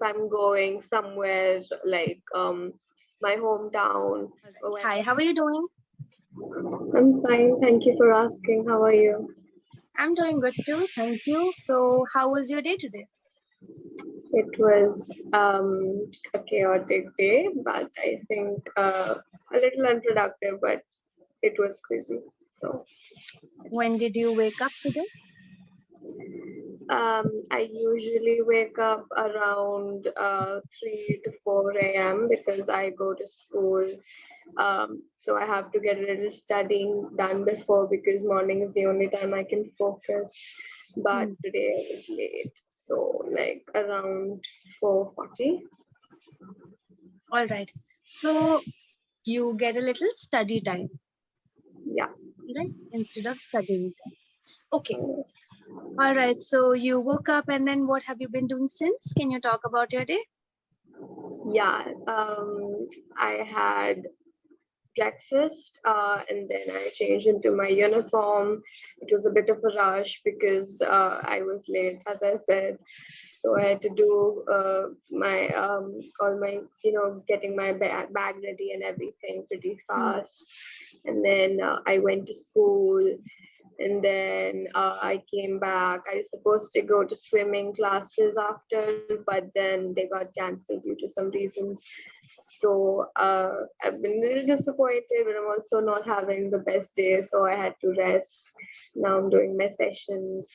I'm going somewhere like my hometown. Hi, how are you doing? I'm fine. Thank you for asking. How are you? I'm doing good too. Thank you. So, how was your day today? It was a chaotic day, but I think a little unproductive, but it was crazy. So When did you wake up today? I usually wake up around 3 to 4 a.m. because I go to school. So I have to get a little studying done before because morning is the only time I can focus. But today I was late, so like around 4:40. All right. So, you get a little study time, Yeah. right? Instead of studying time. Okay. All right. So, you woke up and then what have you been doing since? Can you talk about your day? Yeah. I had breakfast and then I changed into my uniform. It was a bit of a rush because I was late, as I said. So I had to do my all my getting my bag ready and everything pretty fast. And then I went to school, and then I came back. I was supposed to go to swimming classes after, but then they got cancelled due to some reasons. So I've been a little disappointed, but I'm also not having the best day, so I had to rest. Now I'm doing my sessions.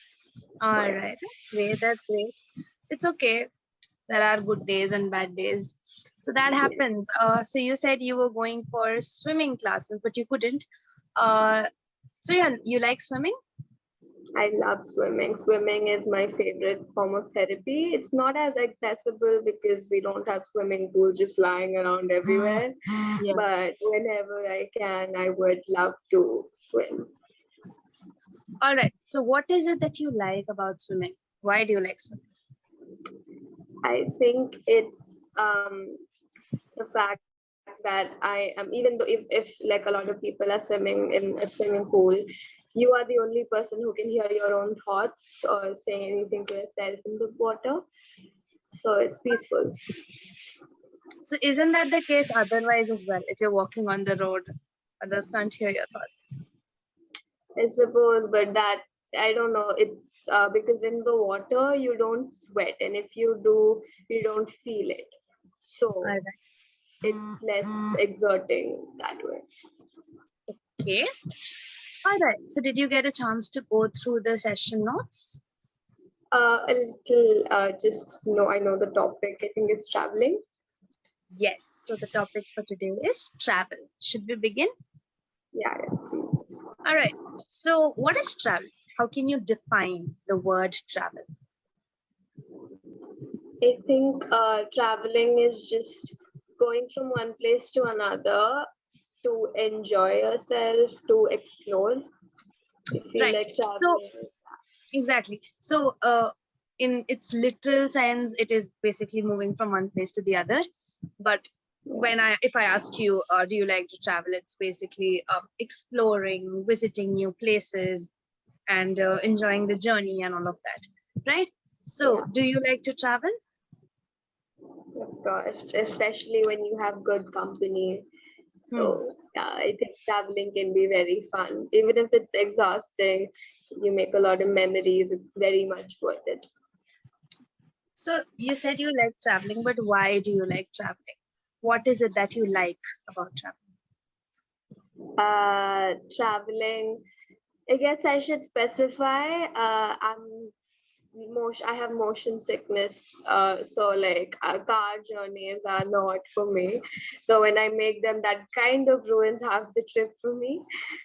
All right. That's great. That's great. It's okay. There are good days and bad days. So that happens. So you said you were going for swimming classes, but you couldn't. So yeah, you like swimming? I love swimming. Swimming is my favorite form of therapy. It's not as accessible because we don't have swimming pools just lying around everywhere. Yeah. But whenever I can, I would love to swim. All right. So what is it that you like about swimming? Why do you like swimming? I think it's the fact that I am, even though if like a lot of people are swimming in a swimming pool, you are the only person who can hear your own thoughts or saying anything to yourself in the water. So it's peaceful. So isn't that the case otherwise as well? If you're walking on the road, others can't hear your thoughts. I suppose, but that I don't know. It's because in the water you don't sweat, and if you do, you don't feel it. So All right. it's less exerting that way. Okay. All right. So did you get a chance to go through the session notes? A little, just I know the topic. I think it's traveling. Yes. So the topic for today is travel. Should we begin? Yeah, please. All right. So what is travel? How can you define the word travel? I think traveling is just going from one place to another to enjoy yourself, to explore. I feel Right. like So traveling. exactly. So in its literal sense, it is basically moving from one place to the other. But if I ask you, do you like to travel? It's basically exploring, visiting new places, and enjoying the journey and all of that, right? So, do you like to travel? Of course, especially when you have good company. So yeah, I think traveling can be very fun. Even if it's exhausting, you make a lot of memories. It's very much worth it. So, you said you like traveling, but why do you like traveling? What is it that you like about traveling? Traveling, I guess I should specify. I have motion sickness, so like car journeys are not for me. So when I make them, that kind of ruins half the trip for me.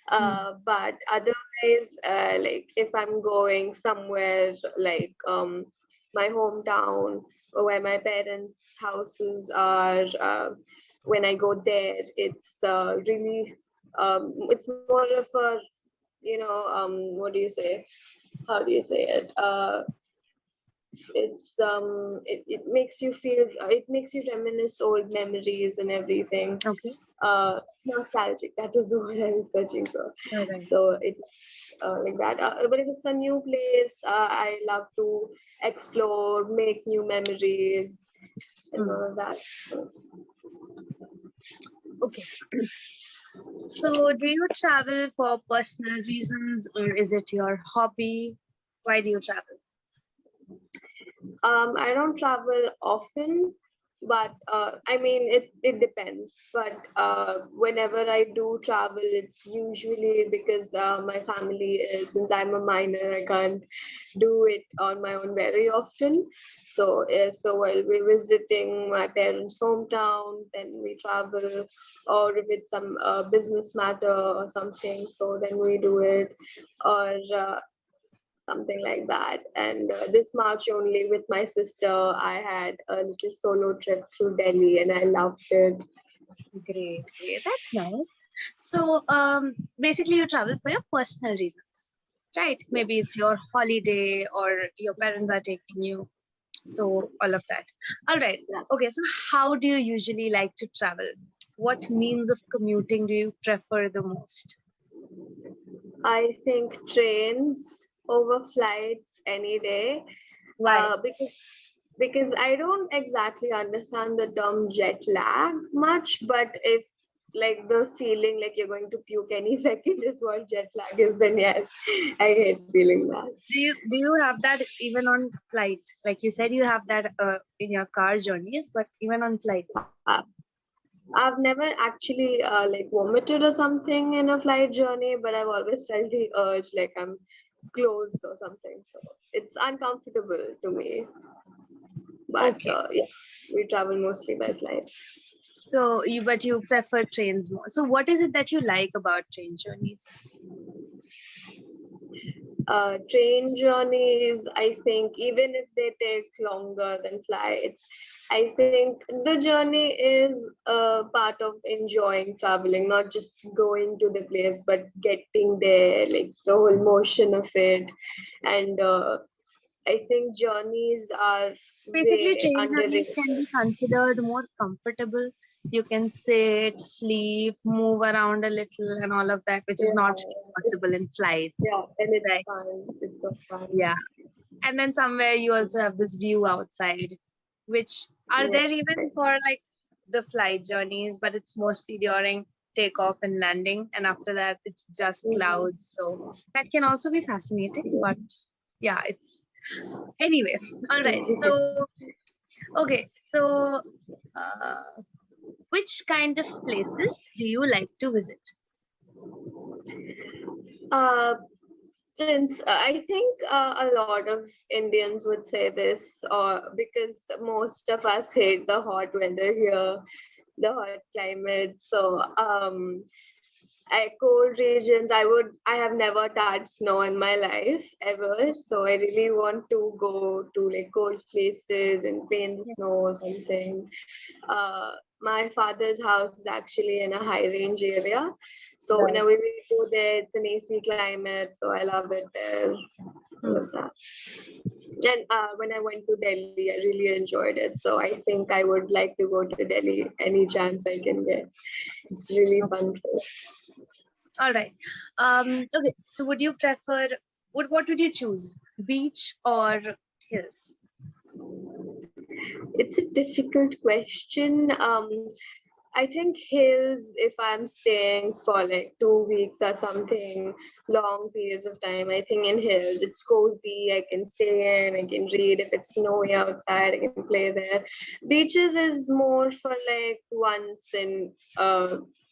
But otherwise, like if I'm going somewhere like my hometown or where my parents' houses are, when I go there, it's really it's more of a what do you say? How do you say it? It makes you feel, it makes you reminisce old memories and everything. Okay. It's nostalgic, that is the word I was searching for. All right. So it's like that, but if it's a new place, I love to explore, make new memories. and all of that. So, Okay. So do you travel for personal reasons or is it your hobby? Why do you travel? I don't travel often, but I mean, it depends. But whenever I do travel, it's usually because my family is, since I'm a minor, I can't do it on my own very often. So, so while we're visiting my parents' hometown, then we travel, or if it's some business matter or something, so then we do it, or something like that. And this March only with my sister, I had a little solo trip through Delhi and I loved it. Great, great. That's nice. So basically you travel for your personal reasons, right? Yeah. Maybe it's your holiday or your parents are taking you. So all of that. All right. Yeah. Okay. So how do you usually like to travel? What means of commuting do you prefer the most? I think trains over flights any day, Why? because I don't exactly understand the term jet lag much, but if like the feeling like you're going to puke any second is what jet lag is, then yes, I hate feeling that. Do you have that even on flight? Like you said, you have that in your car journeys, but even on flights. Uh, I've never actually like vomited or something in a flight journey, but I've always felt the urge like I'm close or something. So it's uncomfortable to me. But Okay. yeah, we travel mostly by flight. So but you prefer trains more. So what is it that you like about train journeys? Train journeys, I think, even if they take longer than flights, I think the journey is a part of enjoying traveling, not just going to the place, but getting there, like the whole motion of it. And I think journeys are Basically, way train journeys underrated. can be considered more comfortable. You can sit, sleep, move around a little, and all of that, which is Yeah, not possible in flights, and it's right? fun. It's so fun. Yeah. And then somewhere you also have this view outside, which are Yeah. there even for like the flight journeys, but it's mostly during takeoff and landing, and after that it's just Mhm. clouds. So that can also be fascinating, but yeah, it's anyway. All right. So okay, so uh, which kind of places do you like to visit? Uh, since I think a lot of Indians would say this, or because most of us hate the hot weather here, the hot climate. So cold regions, I have never touched snow in my life ever. So I really want to go to like cold places and play in the Yeah. snow or something. My father's house is actually in a high range area. So Right. whenever we go there, it's an AC climate. So I love it there. All Hmm. of that. And when I went to Delhi, I really enjoyed it. So I think I would like to go to Delhi any chance I can get. It's really Okay. fun place. All right. Okay. So would you prefer? What would you choose? Beach or hills? It's a difficult question. I think hills, if I'm staying for like 2 weeks or something, long periods of time, I think in hills it's cozy. I can stay in, I can read. If it's snowy outside, I can play there. Beaches is more for like once in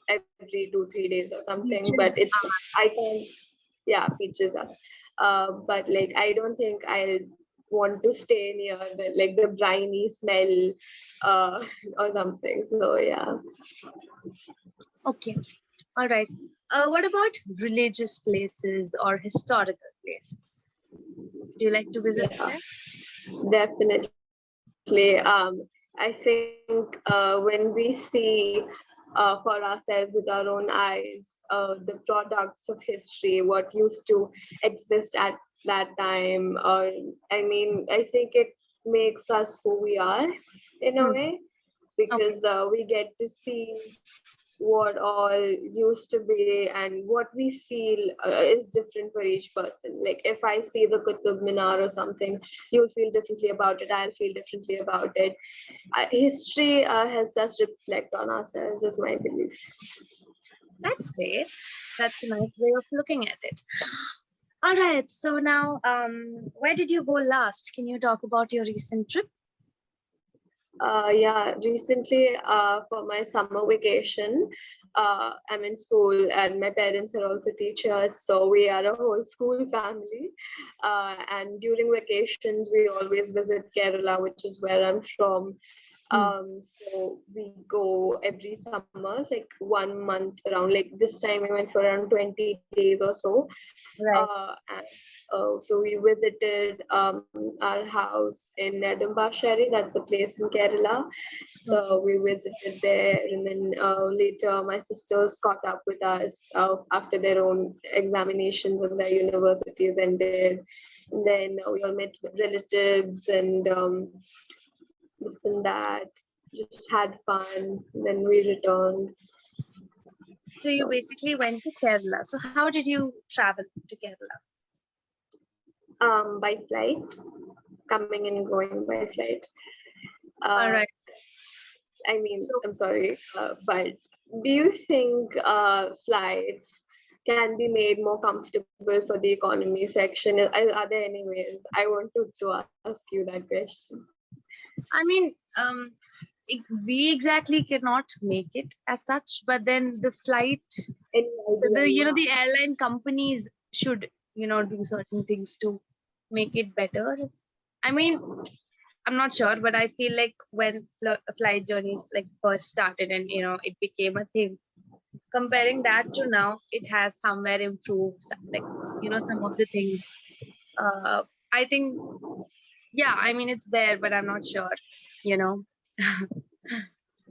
every 2 3 days or something. But Beaches. it's I can yeah, beaches are. But like I don't think I'll want to stay near the like the briny smell uh, or something. So yeah. Okay. All right. What about religious places or historical places? Do you like to visit Yeah, there? definitely. I think when we see for ourselves with our own eyes the products of history, what used to exist at that time, or I mean, I think it makes us who we are in a Hmm. way Okay. because we get to see what all used to be and what we feel is different for each person. Like if I see the Qutub Minar or something, you'll feel differently about it. I'll feel differently about it. History helps us reflect on ourselves, is my belief. That's great. That's a nice way of looking at it. All right. So now, where did you go last? Can you talk about your recent trip? Yeah, recently for my summer vacation, I'm in school and my parents are also teachers, so we are a whole school family. And during vacations, we always visit Kerala, which is where I'm from. So we go every summer, like 1 month around. Like this time we went for around 20 days or so. Right. And so we visited our house in Nedumbaashari, that's a place in Kerala. Okay. So we visited there, and then later my sisters caught up with us after their own examinations and their universities ended. And then we all met relatives and this and that, just had fun. Then we returned. So you basically went to Kerala. So how did you travel to Kerala? By flight, coming and going by flight. All Uh, right. I mean, So I'm sorry, but do you think flights can be made more comfortable for the economy section? Are there any ways? I wanted to ask you that question. I mean, we exactly cannot make it as such, but then the flight, Any idea you have? the airline companies should do certain things to make it better. I mean, I'm not sure, but I feel like when flight journeys like first started and it became a thing, comparing that to now, it has somewhere improved, like some of the things. uh I think, yeah, I mean it's there, but I'm not sure you know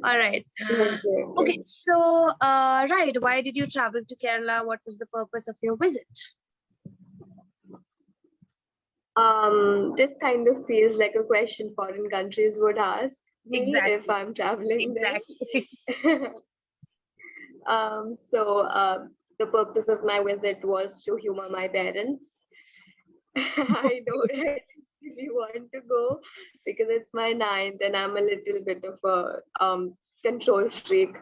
all right. Okay, Okay, okay. so right, why did you travel to Kerala? What was the purpose of your visit? This kind of feels like a question foreign countries would ask me if Exactly. I'm traveling Exactly. there. So the purpose of my visit was to humor my parents. I don't really want to go because it's my ninth and I'm a little bit of a control freak.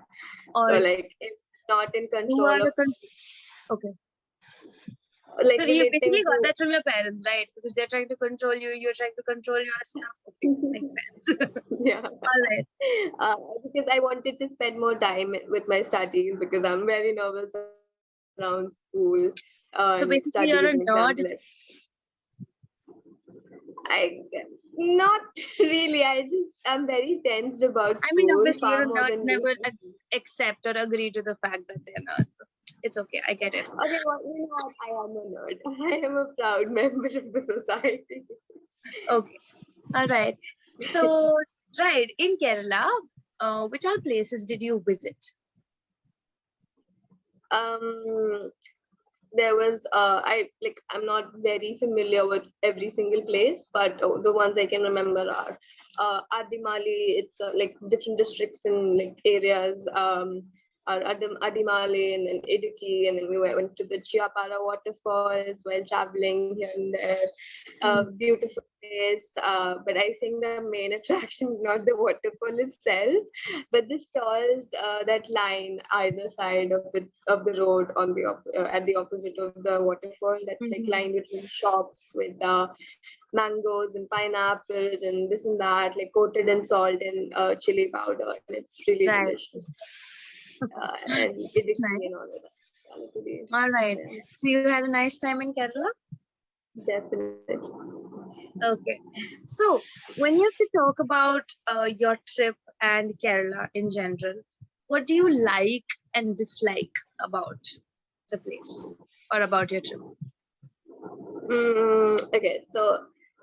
So Or like if not in you are control a of okay. like So you relating basically got to that from your parents, right? Because they're trying to control you, you're trying to control your stuff. Okay, makes sense. yeah, All right. because I wanted to spend more time with my studies because I'm very nervous around school and So studies basically, and you're a exams. nerd. I not really. I'm very tensed about I mean, school obviously, far more nerds than never this. accept or agree to the fact that they're nerds. It's okay. I get it. Okay, well, you know what? I am a nerd. I am a proud member of the society. Okay. All right. So, right, in Kerala, which all places did you visit? Um, there was I'm not very familiar with every single place, but the ones I can remember are Adimali. It's like different districts in like areas. Are Adimale and then Idukki, and then we went to the Chiapara waterfalls while traveling here and there. Hmm. Beautiful place, but I think the main attraction is not the waterfall itself, but the stalls that line either side of the road on the at the opposite of the waterfall. That's like Mhm. lined between shops with mangoes and pineapples and this and that, like coated in salt and chili powder, and it's really Right. delicious. And It's idiki and all nice. of that. Quality. All right. Yeah, So you had a nice time in Kerala? definitely. Okay. So when you have to talk about your trip and Kerala in general, what do you like and dislike about the place or about your trip? Okay, so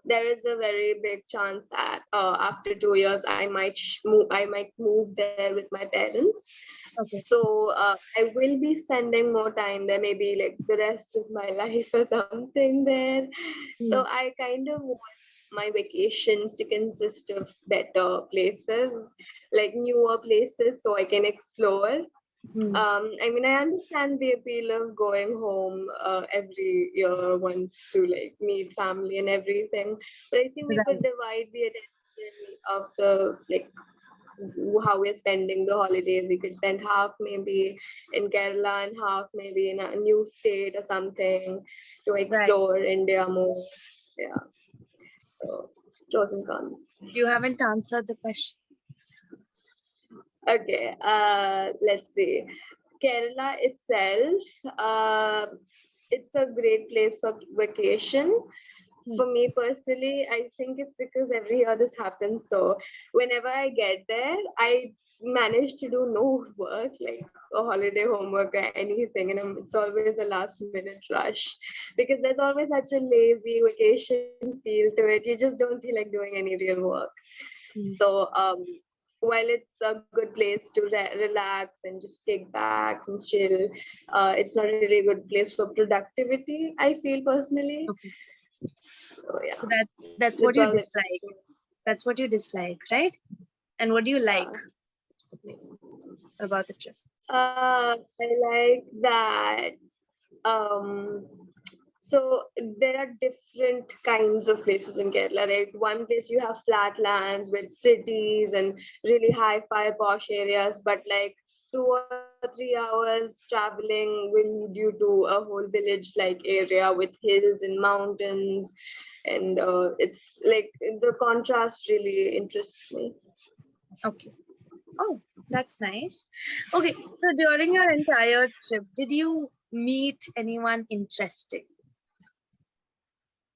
there is a very big chance that after 2 years I might move there with my parents. Okay. So I will be spending more time there, maybe like the rest of my life or something there. So Hmm. I kind of want my vacations to consist of better places, like newer places, so I can explore. Hmm. I mean, I understand the appeal of going home every year once to like meet family and everything, but I think we could Right. divide the attention of the like how we're spending the holidays. We could spend half maybe in Kerala and half maybe in a new state or something to Right. explore India more. Yeah, so pros and cons. You haven't answered the question. Okay, let's see. Kerala itself, it's a great place for vacation. Hmm. For me personally, I think it's because every year this happens. So whenever I get there, I manage to do no work, like a holiday homework or anything, and it's always a last minute rush because there's always such a lazy vacation feel to it. You just don't feel like doing any real work. Hmm. So while it's a good place to relax and just kick back and chill, it's not really a good place for productivity, I feel personally. Okay. So yeah, So that's what that's you all it dislike. That's what you dislike, right? And what do you like yeah. the place about the trip? I like that. Um, so there are different kinds of places in Kerala, right? One place you have flatlands with cities and really high-fi posh areas, but like 2 or 3 hours traveling will lead you to a whole village-like area with hills and mountains, and it's like the contrast really interests me. Okay. Oh, that's nice. Okay. So during your entire trip, did you meet anyone interesting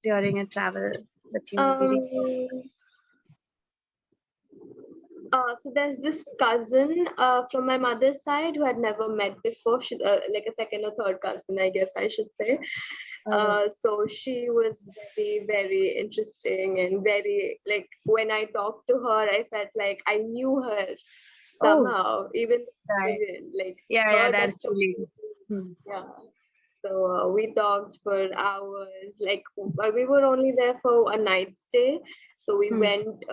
during a travel that you maybe recall? Um, so there's this cousin from my mother's side who had never met before. She, like a second or third cousin, I guess I should say. Oh, So she was very, very interesting and very like when I talked to her, I felt like I knew her oh, somehow, even though I right. didn't. Like Yeah, yeah, her that best of feeling. Hmm. yeah. So we talked for hours. Like we were only there for a night stay, so we Hmm. went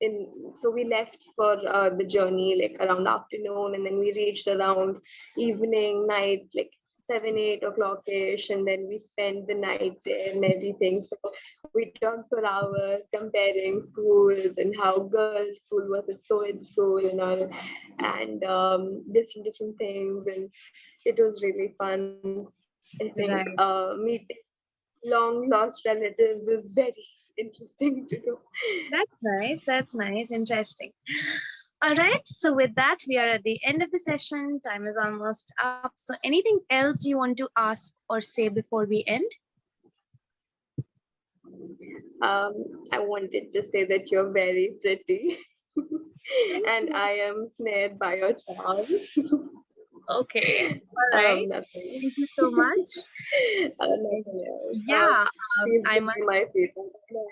in. So we left for the journey like around afternoon, and then we reached around evening, night, like 7, 8 o'clock ish, and then we spent the night there and everything. So we talked for hours comparing schools and how girls' school versus co-ed school and all, and different things, and it was really fun. I think Right. meeting long lost relatives is very interesting to do. That's nice. That's nice. Interesting. All right. So with that, we are at the end of the session. Time is almost up. So anything else you want to ask or say before we end? I wanted to say that you're very pretty Thank and you. I am snared by your charms. Okay. All right. Nothing. Thank you so much. Nothing else. Yeah. Please I give must me my feedback.